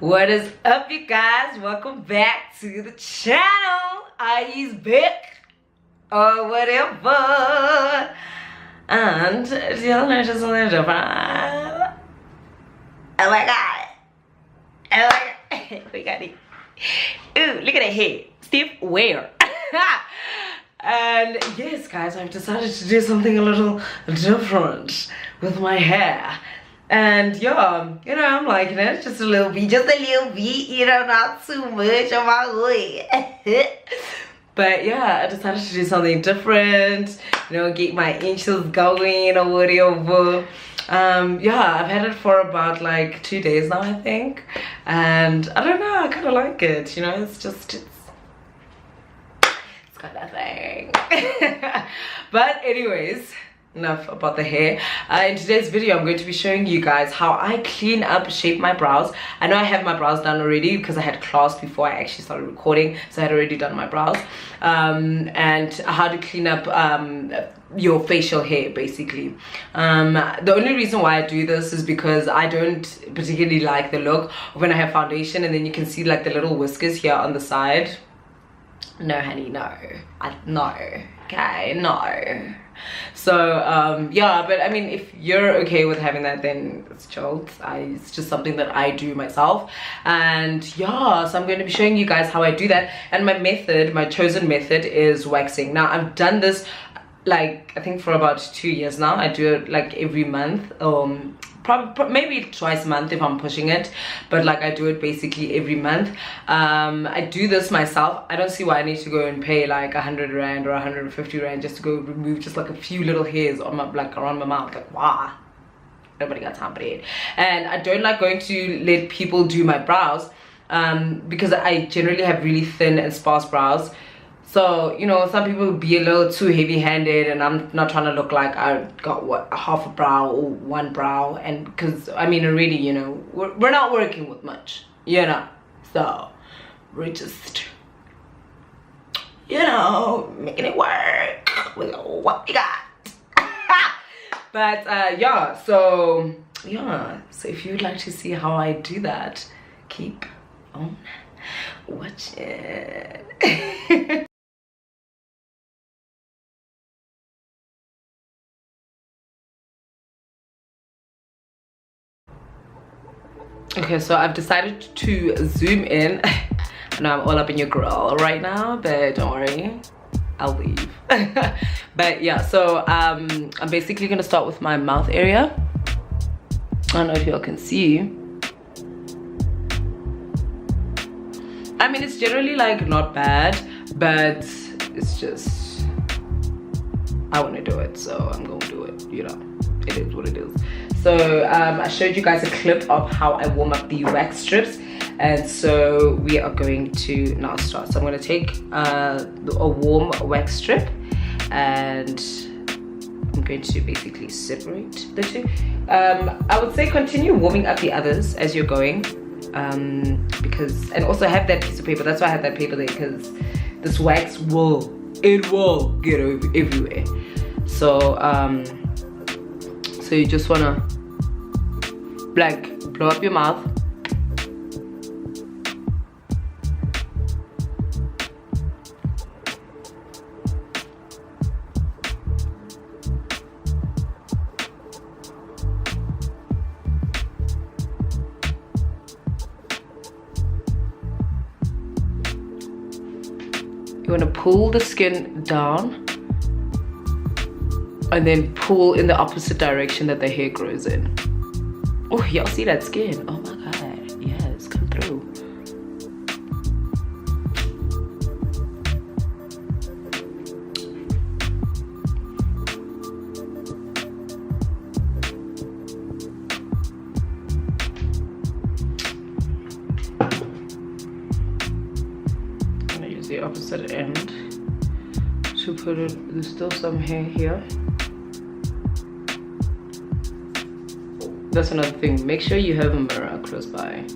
What is up, you guys? Welcome back to the channel. I's back or whatever. And y'all notice something different. Oh my god. Oh my god. We got it. Ooh, look at that hair. Steve, where? And yes, guys, I've decided to do something a little different with my hair. And yeah, you know, I'm liking it. Just a little bit, you know, not too much on my way. But yeah, I decided to do something different, you know, get my inches going or whatever. Yeah, I've had it for about like 2 days now, I think. And I don't know, I kind of like it, you know, it's got that thing. But anyways, enough about the hair. In today's video I'm going to be showing you guys how I clean up, shape my brows. I know I have my brows done already because I had class before I actually started recording, so I had already done my brows, and how to clean up your facial hair basically. The only reason why I do this is because I don't particularly like the look of when I have foundation and then you can see like the little whiskers here on the side. No honey, no. No, okay, no. So yeah, but I mean, if you're okay with having that, then it's chilled. It's just something that I do myself. And yeah, so I'm going to be showing you guys how I do that. And my method, my chosen method, is waxing. Now I've done this like I think for about 2 years now. I do it like every month, probably maybe twice a month if I'm pushing it, but like I do it basically every month. I do this myself. I don't see why I need to go and pay like 100 rand or 150 rand just to go remove just like a few little hairs on my, like around my mouth. Like wow, nobody got time for that. And I don't like going to let people do my brows because I generally have really thin and sparse brows. So, you know, some people be a little too heavy-handed, and I'm not trying to look like I got what, half a brow or one brow. And because I mean, already, you know, we're not working with much, you know, so we're just, you know, making it work with what we got. But yeah, so if you'd like to see how I do that, keep on watching. Okay, so I've decided to zoom in. I know I'm all up in your grill right now, but don't worry, I'll leave. But yeah, so I'm basically gonna start with my mouth area. I don't know if y'all can see. I mean, it's generally like not bad, but it's just, I want to do it, so I'm gonna do it, you know. It is what it is. So I showed you guys a clip of how I warm up the wax strips, and so we are going to now start. So I'm going to take a warm wax strip, and I'm going to basically separate the two. I would say continue warming up the others as you're going, because, and also have that piece of paper. That's why I have that paper there, because this wax will get everywhere. So so you just wanna like blow up your mouth. You wanna pull the skin down and then pull in the opposite direction that the hair grows in. Oh, y'all see that skin? Oh my god, yes, come through. I'm gonna use the opposite end to put it. There's still some hair here. That's another thing, make sure you have a mirror close by.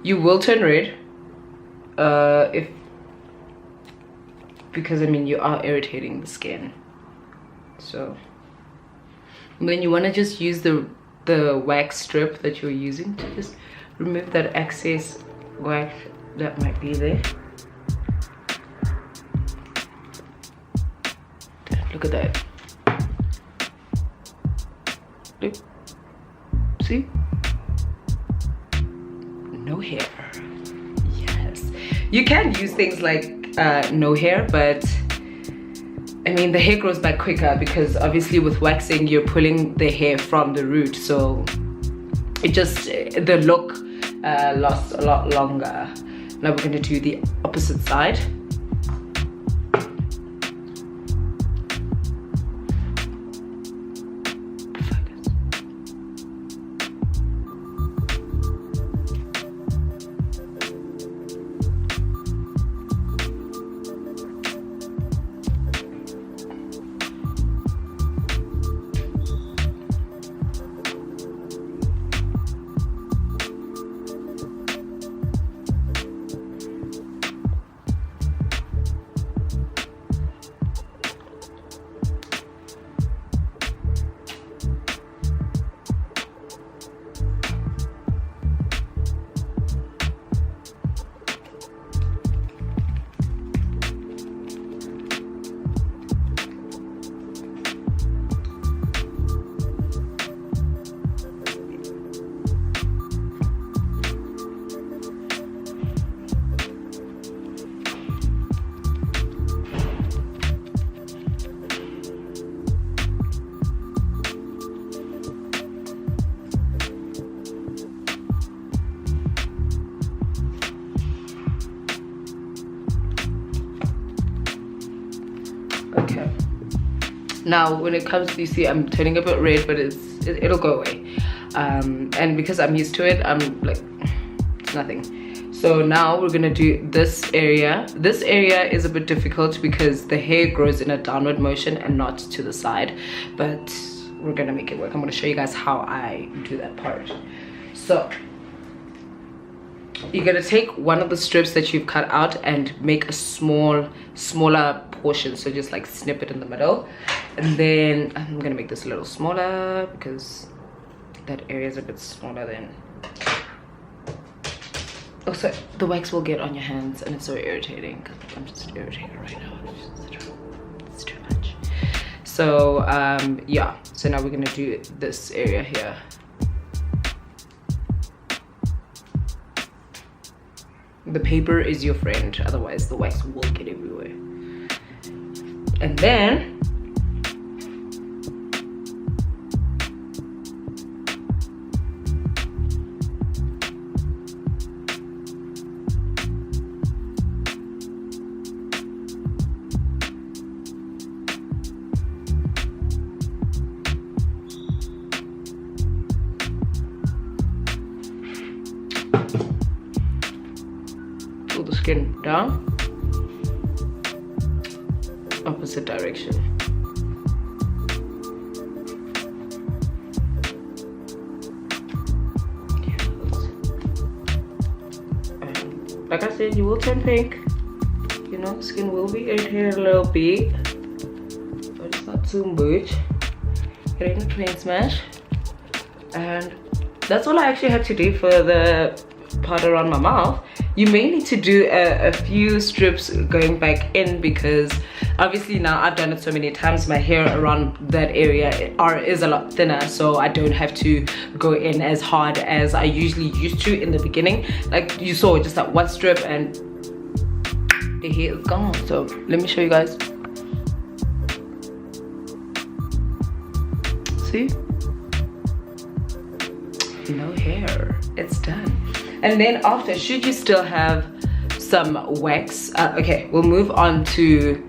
You will turn red. because I mean you are irritating the skin. So then you want to just use the wax strip that you're using to just remove that excess wax that might be there. Look at that. Look. See? No hair. Yes. You can use things like no hair, but I mean the hair grows back quicker because obviously with waxing you're pulling the hair from the root, so it just the look lasts a lot longer. Now we're going to do the opposite side. Okay, now when it comes to, you see I'm turning a bit red, but it'll go away, and because I'm used to it, I'm like, it's nothing. So now we're gonna do this area. This area is a bit difficult because the hair grows in a downward motion and not to the side, but we're gonna make it work. I'm gonna show you guys how I do that part. So you're gonna take one of the strips that you've cut out and make a smaller portion, so just like snip it in the middle, and then I'm gonna make this a little smaller because that area is a bit smaller than. Also, the wax will get on your hands and it's so irritating because I'm just irritated right now. It's too much. So yeah, so now we're gonna do this area here. The paper is your friend, otherwise the wax will get everywhere. And then pull the skin down, opposite direction. And like I said, you will turn pink, you know, skin will be irritated a little bit, but it's not too much. It ain't a train smash. And that's all I actually had to do for the part around my mouth. You may need to do a few strips going back in because obviously now I've done it so many times, my hair around that area is a lot thinner, so I don't have to go in as hard as I usually used to in the beginning. Like you saw, just that one strip and the hair is gone. So let me show you guys. See? No hair, it's done. And then after, should you still have some wax, okay, we'll move on to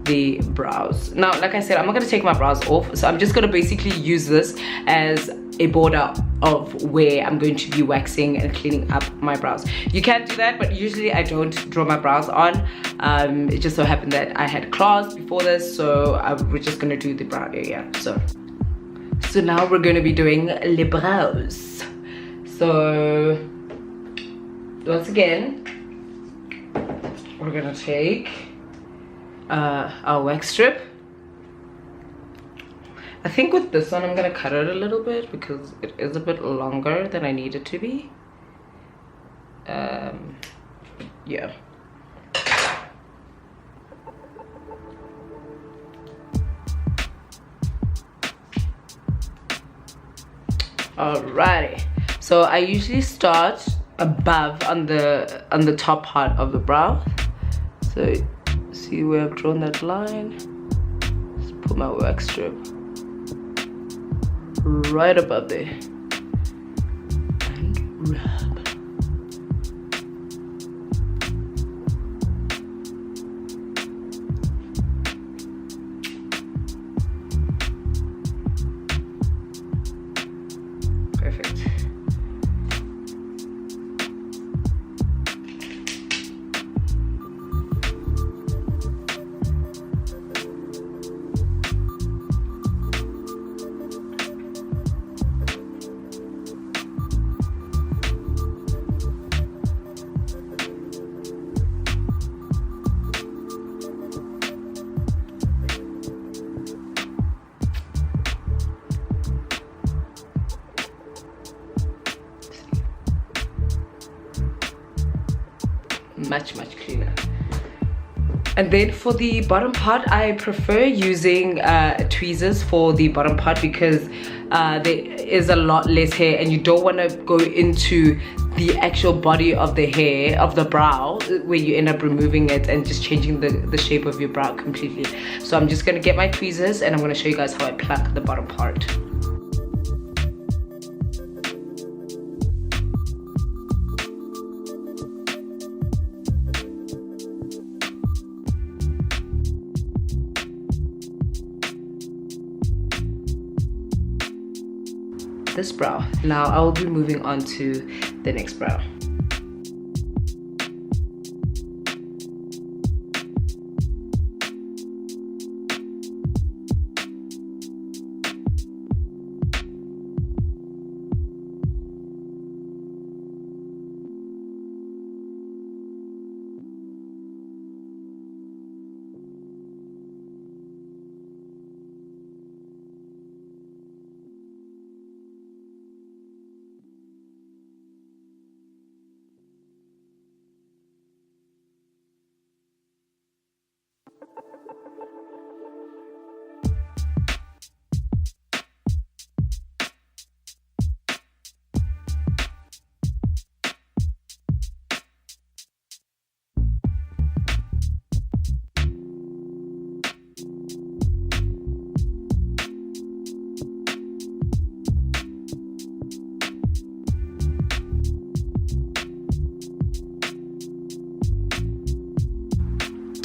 the brows. Now, like I said, I'm not going to take my brows off, so I'm just going to basically use this as a border of where I'm going to be waxing and cleaning up my brows. You can do that, but usually I don't draw my brows on. It just so happened that I had class before this, so we're just going to do the brow area. So now we're going to be doing les brows. So once again, we're gonna take our wax strip. I think with this one I'm gonna cut it a little bit because it is a bit longer than I need it to be. Yeah. Alrighty, so I usually start above on the top part of the brow. So see where I've drawn that line? Just put my wax strip right above there and rub. Much cleaner. And then for the bottom part, I prefer using tweezers for the bottom part because there is a lot less hair and you don't want to go into the actual body of the hair of the brow where you end up removing it and just changing the shape of your brow completely. So I'm just going to get my tweezers and I'm going to show you guys how I pluck the bottom part. This brow. Now I will be moving on to the next brow.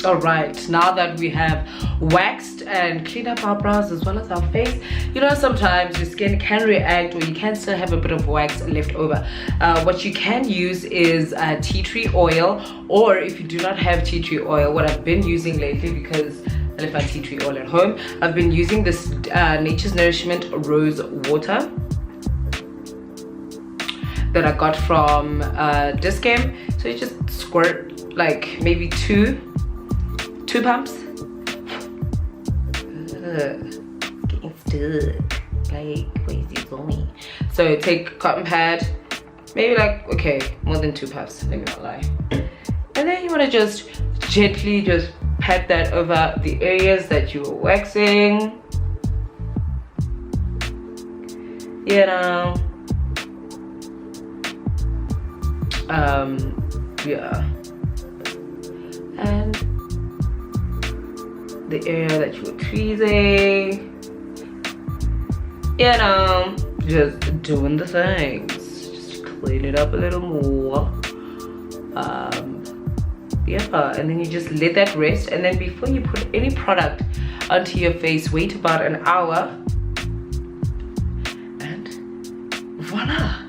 All right, now that we have waxed and cleaned up our brows as well as our face, you know, sometimes your skin can react or you can still have a bit of wax left over. What you can use is tea tree oil, or if you do not have tea tree oil, what I've been using lately, because I left my tea tree oil at home, I've been using this Nature's Nourishment rose water that I got from Discam. So you just squirt like maybe two pumps. Getting stuck. Like, where is it going? So take cotton pad, maybe like, okay, more than 2 puffs, let me not lie. And then you want to just gently just pat that over the areas that you were waxing. You know. Yeah. And the area that you were tweezing, you know, just doing the things, just clean it up a little more. Yeah, and then you just let that rest, and then before you put any product onto your face, wait about an hour, and voila,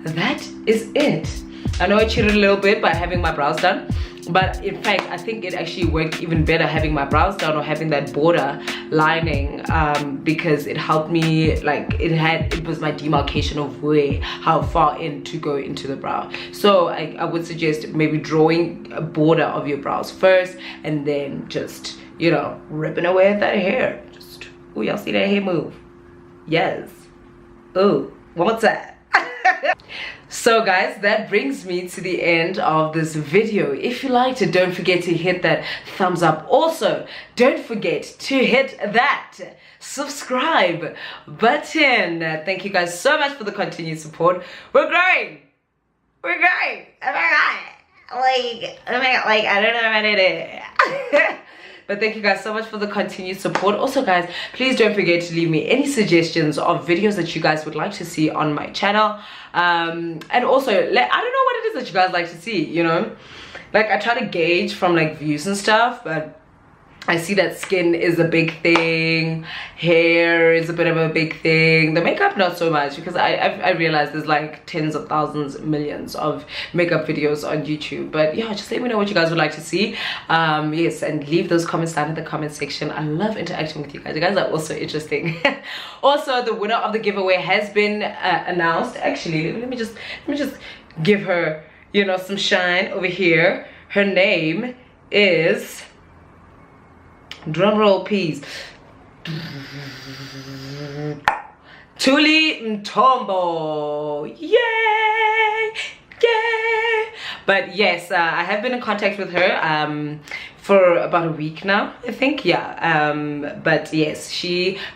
that is it. I know I cheated a little bit by having my brows done, but in fact I think it actually worked even better having my brows down or having that border lining, because it helped me, like it was my demarcation of how far in to go into the brow. So I would suggest maybe drawing a border of your brows first and then just, you know, ripping away at that hair. Just, oh, y'all see that hair move? Yes. Oh, what's that? So guys, that brings me to the end of this video. If you liked it, don't forget to hit that thumbs up. Also, don't forget to hit that subscribe button. Thank you guys so much for the continued support. We're growing. Oh my god. Like I don't know what it is. But thank you guys so much for the continued support. Also guys, please don't forget to leave me any suggestions of videos that you guys would like to see on my channel. And also, I don't know what it is that you guys like to see, you know? Like, I try to gauge from like views and stuff, but I see that skin is a big thing, hair is a bit of a big thing, the makeup not so much, because I realize there's like tens of thousands, millions of makeup videos on YouTube. But yeah, just let me know what you guys would like to see. Yes, and leave those comments down in the comment section. I love interacting with you guys. You guys are also interesting. Also, the winner of the giveaway has been announced. Actually, let me just give her, you know, some shine over here. Her name is, drum roll please, Tuli Mtombo. Yay! Yay! But yes, I have been in contact with her for about a week now, I think. Yeah, but yes,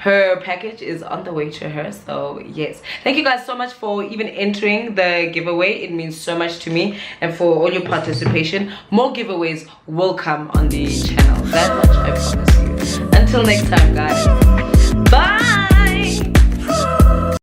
her package is on the way to her. So yes, thank you guys so much for even entering the giveaway. It means so much to me, and for all your participation. More giveaways will come on the channel, that much I promise you. Until next time guys.